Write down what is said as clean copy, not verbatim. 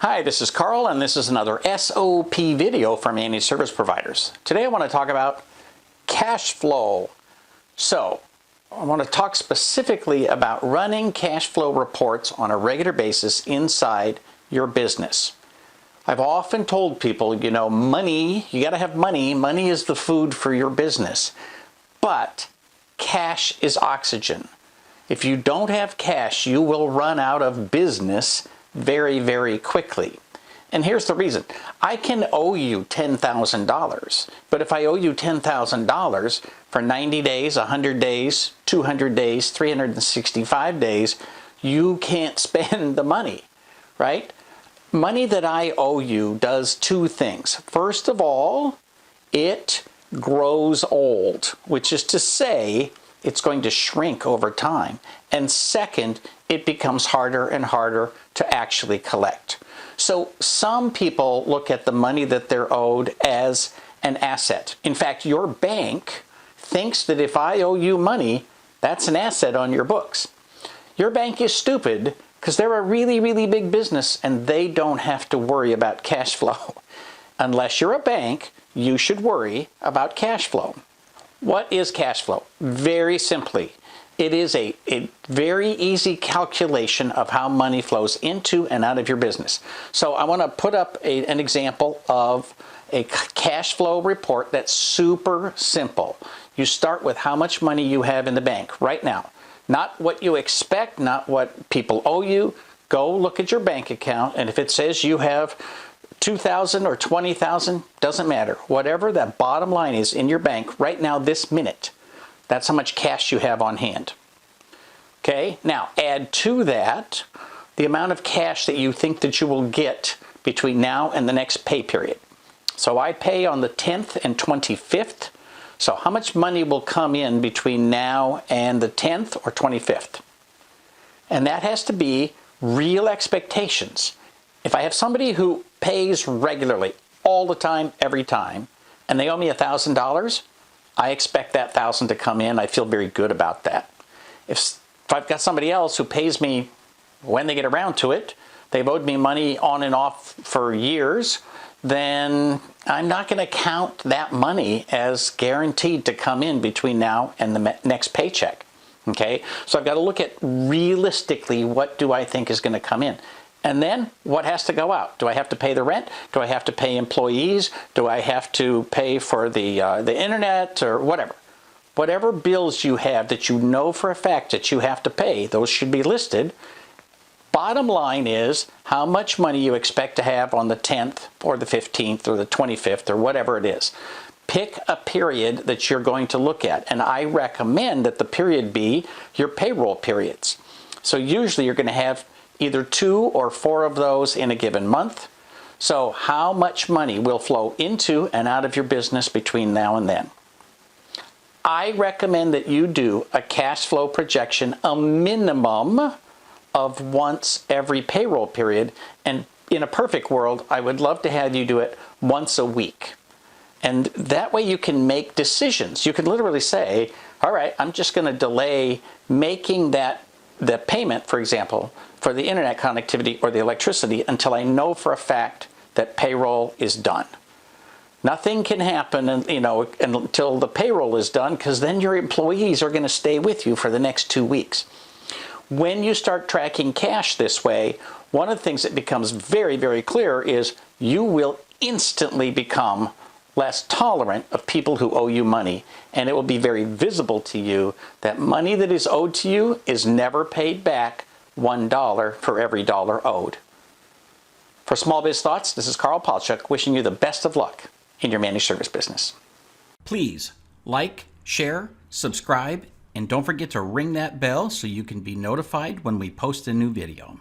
Hi, this is Carl, and this is another SOP video for managed service providers. Today I want to talk about cash flow. So, I want to talk specifically about running cash flow reports on a regular basis inside your business. I've often told people, money, you got to have money. Money is the food for your business. But cash is oxygen. If you don't have cash, you will run out of business very, very quickly. And here's the reason. I can owe you $10,000, but if I owe you $10,000 for 90 days, 100 days, 200 days, 365 days, you can't spend the money, right? Money that I owe you does two things. First of all, it grows old, which is to say, it's going to shrink over time. And second, it becomes harder and harder to actually collect. So some people look at the money that they're owed as an asset. In fact, your bank thinks that if I owe you money, that's an asset on your books. Your bank is stupid because they're a really, really big business and they don't have to worry about cash flow. Unless you're a bank, you should worry about cash flow. What is cash flow? Very simply, it is a very easy calculation of how money flows into and out of your business. So I want to put up an example of a cash flow report that's super simple. You start with how much money you have in the bank right now. Not what you expect, not what people owe you. Go look at your bank account, and if it says you have $2,000 or $20,000, doesn't matter. Whatever that bottom line is in your bank right now, this minute, that's how much cash you have on hand. Okay, now add to that the amount of cash that you think that you will get between now and the next pay period. So I pay on the 10th and 25th. So how much money will come in between now and the 10th or 25th? And that has to be real expectations. If I have somebody who pays regularly, all the time, every time, and they owe me $1,000, I expect that $1,000 to come in. I feel very good about that. If I've got somebody else who pays me when they get around to it, they've owed me money on and off for years, then I'm not going to count that money as guaranteed to come in between now and the next paycheck. Okay? So I've got to look at realistically what do I think is going to come in. And then what has to go out? Do I have to pay the rent? Do I have to pay employees? Do I have to pay for the internet or whatever? Whatever bills you have that you know for a fact that you have to pay, those should be listed. Bottom line is how much money you expect to have on the 10th or the 15th or the 25th or whatever it is. Pick a period that you're going to look at. And I recommend that the period be your payroll periods. So usually you're going to have either 2 or 4 of those in a given month. So how much money will flow into and out of your business between now and then? I recommend that you do a cash flow projection, a minimum of once every payroll period. And in a perfect world, I would love to have you do it once a week. And that way you can make decisions. You can literally say, all right, I'm just going to delay making the payment, for example, for the internet connectivity or the electricity until I know for a fact that payroll is done. Nothing can happen, until the payroll is done, because then your employees are going to stay with you for the next 2 weeks. When you start tracking cash this way, one of the things that becomes very, very clear is you will instantly become less tolerant of people who owe you money, and it will be very visible to you that money that is owed to you is never paid back $1 for every dollar owed. For Small Biz Thoughts, this is Carl Palchuk wishing you the best of luck in your managed service business. Please like, share, subscribe, and don't forget to ring that bell so you can be notified when we post a new video.